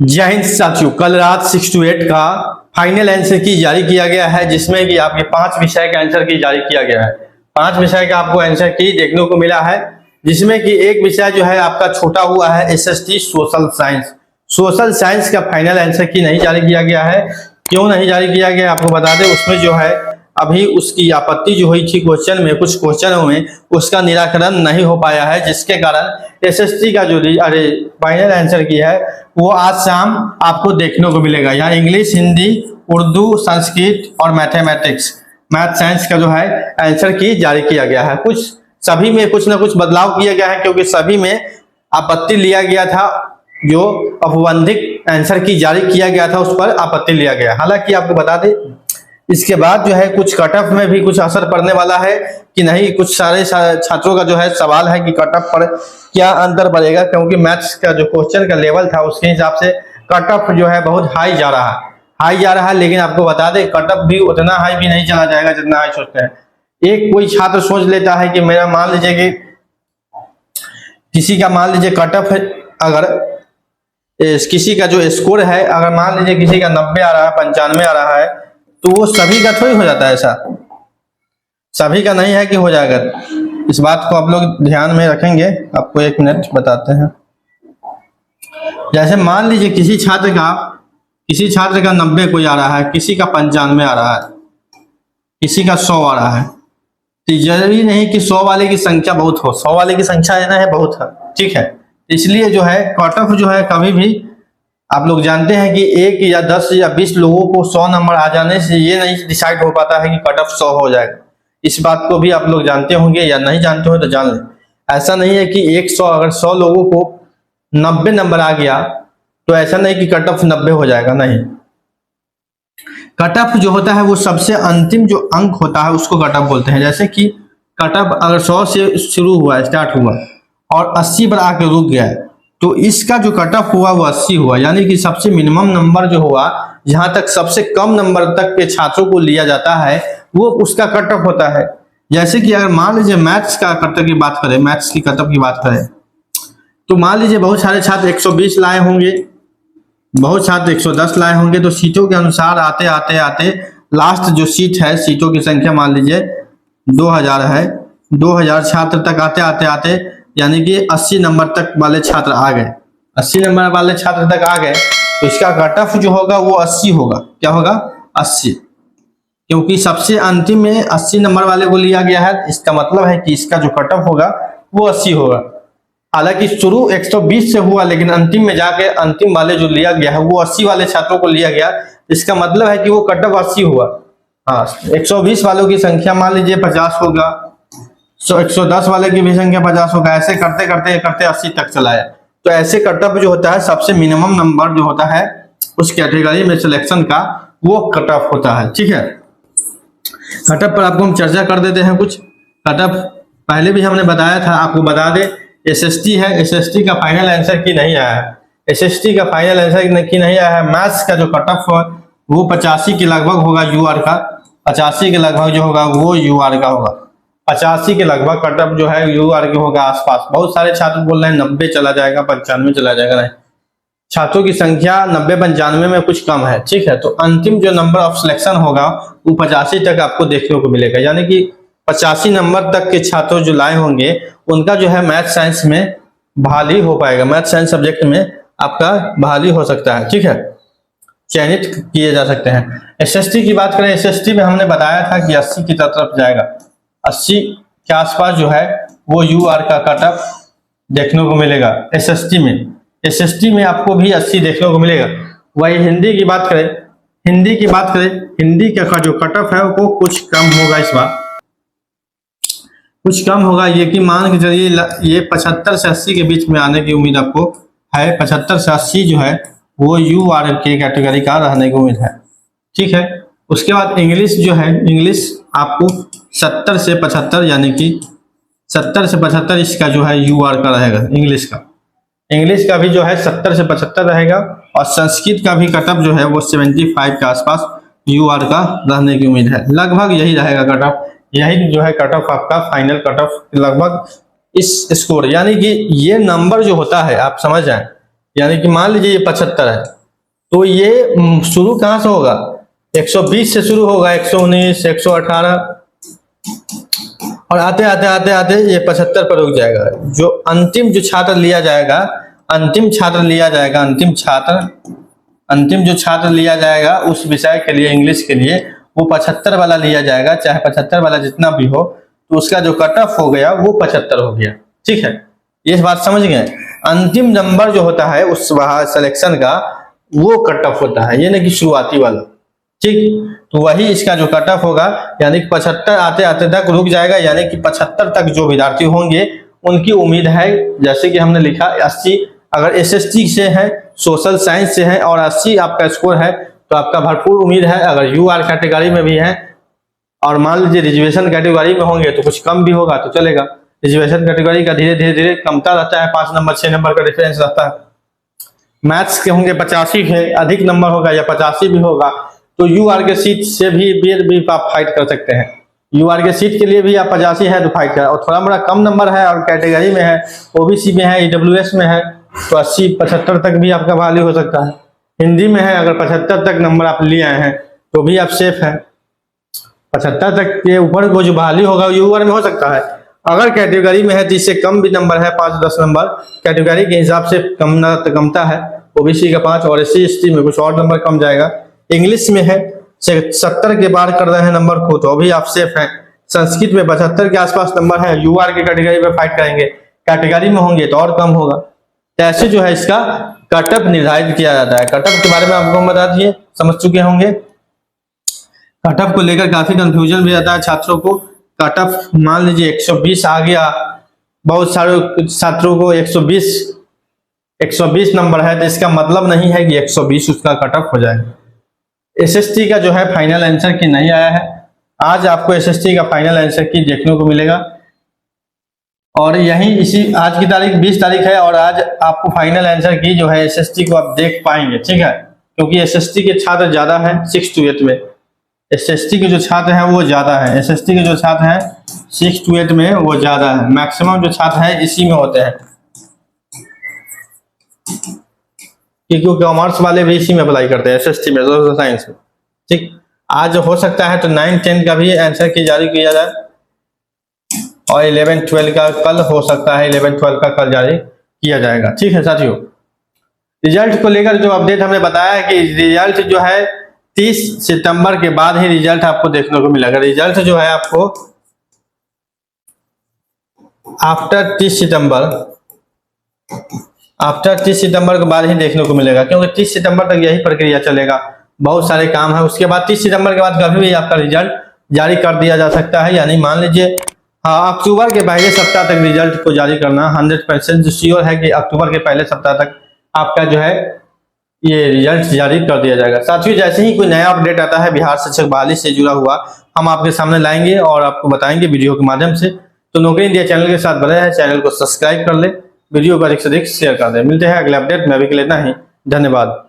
जय हिंद साथियों, कल रात 6 to 8 का फाइनल आंसर की जारी किया गया है, जिसमें कि आपके 5 विषय के आंसर की जारी किया गया है। 5 विषय का आपको आंसर की देखने को मिला है, जिसमें कि एक विषय जो है आपका छोटा हुआ है SST social science. Social science का फाइनल आंसर की नहीं जारी किया गया है। क्यों नहीं जारी किया गया आपको बता दें, उसमें जो है अभी उसकी आपत्ति जो हुई थी क्वेश्चन में, कुछ क्वेश्चनों में उसका निराकरण नहीं हो पाया है, जिसके कारण एसएसटी का जो फाइनल आंसर की है वो आज शाम आपको देखने को मिलेगा। यहाँ इंग्लिश, हिंदी, उर्दू, संस्कृत और मैथमेटिक्स, मैथ साइंस का जो है आंसर की जारी किया गया है। कुछ सभी में कुछ ना कुछ बदलाव किया गया है, क्योंकि सभी में आपत्ति लिया गया था। जो औपबंधिक आंसर की जारी किया गया था उस पर आपत्ति लिया गया। हालांकि आपको बता दें इसके बाद जो है कुछ कट ऑफ में भी कुछ असर पड़ने वाला है कि नहीं। कुछ सारे छात्रों का जो है सवाल है कि कट ऑफ पर क्या अंतर पड़ेगा, क्योंकि मैथ्स का जो क्वेश्चन का लेवल था उसके हिसाब से कट ऑफ जो है बहुत हाई जा रहा है। लेकिन आपको बता दें कट ऑफ भी उतना हाई भी नहीं चला जाएगा जितना हाई सोचते हैं। एक कोई छात्र सोच लेता है कि मेरा मान लीजिए कि किसी का मान लीजिए कट ऑफ अगर किसी का जो स्कोर है, अगर मान लीजिए किसी का 90 आ रहा है, 95 आ रहा है, तो वो सभी का थोड़ी हो जाता है। ऐसा सभी का नहीं है कि हो जाएगा। इस बात को आप लोग ध्यान में रखेंगे। आपको एक मिनट बताते हैं। जैसे मान लीजिए किसी छात्र का 90 कोई आ रहा है, किसी का 95 आ रहा है, किसी का 100 आ रहा है, तो जरूरी नहीं कि 100 वाले की संख्या बहुत हो। 100 वाले की संख्या लेना है बहुत है, ठीक है। इसलिए जो है कट ऑफ जो है कभी भी आप लोग जानते हैं कि 1 या 10 या 20 लोगों को 100 नंबर आ जाने से ये नहीं डिसाइड हो पाता है कि कट ऑफ 100 हो जाएगा। इस बात को भी आप लोग जानते होंगे, या नहीं जानते हो तो जान लें। ऐसा नहीं है कि अगर 100 लोगों को 90 नंबर आ गया तो ऐसा नहीं कि कट ऑफ 90 हो जाएगा, नहीं। कट ऑफ जो होता है वो सबसे अंतिम जो अंक होता है उसको कट ऑफ बोलते हैं। जैसे कि कट ऑफ अगर 100 से शुरू हुआ, स्टार्ट हुआ और 80 पर आके रुक गया, तो इसका जो कट ऑफ हुआ वो 80 हुआ। यानी कि सबसे मिनिमम नंबर जो हुआ, जहां तक सबसे कम नंबर तक के छात्रों को लिया जाता है, वो उसका कट ऑफ होता है। जैसे कि अगर मान लीजिए मैथ्स का कट ऑफ की बात करें, मैथ्स की कट ऑफ की बात करें, तो मान लीजिए बहुत सारे छात्र 120 लाए होंगे, बहुत छात्र 110 लाए होंगे, तो सीटों के अनुसार आते आते आते लास्ट जो सीट है, सीटों की संख्या मान लीजिए 2000 है, 2000 छात्र तक आते आते आते यानी कि 80 नंबर तक वाले छात्र आ गए। 80 नंबर वाले छात्र तक आ गए तो इसका कट ऑफ जो होगा वो 80 होगा। क्या होगा? 80, क्योंकि सबसे अंतिम में 80 नंबर वाले को लिया गया है। इसका मतलब है कि इसका जो कट ऑफ होगा वो 80 होगा। हालांकि शुरू 120 से हुआ, लेकिन अंतिम में जाके अंतिम वाले जो लिया गया है वो 80 वाले छात्रों को लिया गया। इसका मतलब है कि वो कट ऑफ 80 हुआ। हाँ, 120 वालों की संख्या मान लीजिए 50 होगा, 110 वाले की भी संख्या 50 होगा। ऐसे करते करते करते 80 तक चलाया। तो ऐसे कट ऑफ जो होता है, सबसे मिनिमम नंबर जो होता है उस कैटेगरी में सिलेक्शन का, वो कट ऑफ होता है, ठीक है। कट ऑफ पर आपको हम चर्चा कर देते हैं। कुछ कट ऑफ पहले भी हमने बताया था, आपको बता दे। एसएसटी है, एसएसटी का फाइनल आंसर की नहीं आया है। एसएसटी का फाइनल आंसर की नहीं आया है। मैथ्स का जो कट ऑफ वो 85 के लगभग होगा, यूआर का 85 के लगभग जो होगा वो यूआर का होगा। 85 के लगभग कट ऑफ जो है यूआर के होगा आसपास। बहुत सारे छात्र बोल रहे हैं 90 चला जाएगा, 95 चला जाएगा। नहीं, छात्रों की संख्या 90-95 में कुछ कम है, ठीक है। तो अंतिम जो नंबर ऑफ सिलेक्शन होगा वो 85 तक आपको देखने को मिलेगा। यानी कि 85 नंबर तक के छात्र जो लाए होंगे उनका जो है मैथ साइंस में बहाली हो पाएगा। मैथ साइंस सब्जेक्ट में आपका बहाली हो सकता है, ठीक है, चयनित किए जा सकते हैं। एसएसटी की बात करें, एसएसटी में हमने बताया था कि 80 की तरफ जाएगा। 80 के आसपास जो है वो यूआर का कट ऑफ देखने को मिलेगा एसएसटी में। एसएसटी में आपको भी 80 देखने को मिलेगा। वही हिंदी की बात करें, हिंदी का जो कट ऑफ है वो कुछ कम होगा। इस बार कुछ कम होगा। ये कि मान के चलिए ये 75 से 80 के बीच में आने की उम्मीद आपको है। 75 से 80 जो है वो यूआर के कैटेगरी का रहने की उम्मीद है, ठीक है। उसके बाद इंग्लिश जो है, इंग्लिश आपको 70 से 75, यानी कि 70 से 75 इसका जो है यूआर का रहेगा। इंग्लिश का भी जो है 70 से 75 रहेगा। और संस्कृत का भी कट ऑफ जो है वो 75 के आसपास यूआर का रहने की उम्मीद है। लगभग यही रहेगा कट ऑफ। यही जो है कट ऑफ आपका फाइनल कट ऑफ लगभग इस स्कोर, यानी कि ये नंबर जो होता है आप समझ जाए, यानी कि मान लीजिए ये 75 है, तो ये शुरू कहाँ से होगा, 120 से शुरू होगा, 119, 118 और आते आते आते आते ये 75 पर रुक जाएगा। जो अंतिम जो छात्र लिया जाएगा, अंतिम जो छात्र लिया जाएगा उस विषय के लिए, इंग्लिश के लिए, वो 75 वाला लिया जाएगा। चाहे 75 वाला जितना भी हो, तो उसका जो कट ऑफ हो गया वो 75 हो गया। ठीक है, ये बात समझ गए। अंतिम नंबर जो होता है उस सिलेक्शन का, वो कट ऑफ होता है, ये नहीं कि शुरुआती वाला। ठीक, तो वही इसका जो कट ऑफ होगा, यानी कि 75 आते आते तक रुक जाएगा। यानी कि 75 तक जो विद्यार्थी होंगे उनकी उम्मीद है, जैसे कि हमने लिखा 80 अगर SST से है, सोशल साइंस से है और 80 आपका स्कोर है, तो आपका भरपूर उम्मीद है। अगर UR कैटेगरी में भी है और मान लीजिए रिजर्वेशन कैटेगरी में होंगे तो कुछ कम भी होगा तो चलेगा। रिजर्वेशन कैटेगरी का धीरे धीरे कमता रहता है, 5 नंबर 6 नंबर का डिफरेंस रहता है। मैथ्स के होंगे 85 है, अधिक नंबर होगा या 85 भी होगा, तो UR के सीट से भी आप फाइट कर सकते हैं। UR के सीट के लिए भी आप 85 है तो फाइट कर, और थोड़ा बड़ा कम नंबर है और कैटेगरी में है, OBC में है, EWS में है, तो 80-75 तक भी आपका वैल्यू हो सकता है। हिंदी में है, अगर 75 तक नंबर आप लिए आए हैं तो भी आप सेफ है। 75 तक के ऊपर को जो वैल्यू होगा UR में हो सकता है। अगर कैटेगरी में है तो इससे कम भी नंबर है, 5-10 नंबर कैटेगरी के हिसाब से कमता है। OBC का 5 और SC ST में कुछ और नंबर कम जाएगा। इंग्लिश में है 70 के पार कर रहे हैं नंबर को तो अभी आप सेफ हैं। संस्कृत में 75 के आसपास नंबर है, UR के कैटेगरी में फाइट करेंगे, कैटेगरी में होंगे तो और कम होगा। तो ऐसे जो है इसका कट ऑफ निर्धारित किया जाता है। कट ऑफ के बारे में आपको बता दिए, समझ चुके होंगे। कट ऑफ को लेकर काफी कंफ्यूजन भी रहता है छात्रों को। कट ऑफ मान लीजिए 120 आ गया, बहुत सारे छात्रों को 120 नंबर है, तो इसका मतलब नहीं है कि 120 उसका कट ऑफ हो जाएगा। SST का जो है फाइनल आंसर की नहीं आया है। आज आपको SST का फाइनल आंसर की देखने को मिलेगा, और यही इसी आज की तारीख 20 तारीख है, और आज आपको फाइनल आंसर की जो है SST को आप देख पाएंगे। ठीक है, क्योंकि SST के छात्र ज्यादा है 6 to 8 में, SST के जो छात्र हैं वो ज्यादा है। SST के जो छात्र हैं 6 to 8 में वो ज्यादा है। मैक्सिमम जो छात्र हैं इसी में होते हैं, क्योंकि कॉमर्स वाले भी इसी में अप्लाई करते हैं, SST में, सोशल साइंस में। ठीक, आज हो सकता है तो 9-10 का भी आंसर की जारी किया जाए, और 11-12 का कल हो सकता है, 11-12 का कल जारी किया जाएगा। ठीक है साथियों, रिजल्ट को लेकर जो अपडेट हमने बताया है कि रिजल्ट जो है 30 सितंबर के बाद ही रिजल्ट आपको देखने को मिलेगा। रिजल्ट जो है आपको आफ्टर 30 सितंबर के बाद ही देखने को मिलेगा, क्योंकि 30 सितंबर तक यही प्रक्रिया चलेगा। बहुत सारे काम है, उसके बाद 30 सितंबर के बाद कभी भी आपका रिजल्ट जारी कर दिया जा सकता है। यानी मान लीजिए अक्टूबर के पहले सप्ताह तक रिजल्ट को जारी करना 100% श्योर है कि अक्टूबर के पहले सप्ताह तक आपका जो है ये रिजल्ट जारी कर दिया जाएगा। साथियों, जैसे ही कोई नया अपडेट आता है बिहार शिक्षक बहाली से जुड़ा हुआ, हम आपके सामने लाएंगे और आपको बताएंगे वीडियो के माध्यम से। तो नौकरी इंडिया चैनल के साथ बने हैं, चैनल को सब्सक्राइब कर ले, वीडियो को अधिक से अधिक शेयर कर दे। मिलते हैं अगले अपडेट में, अभी के लिए इतना ही, धन्यवाद।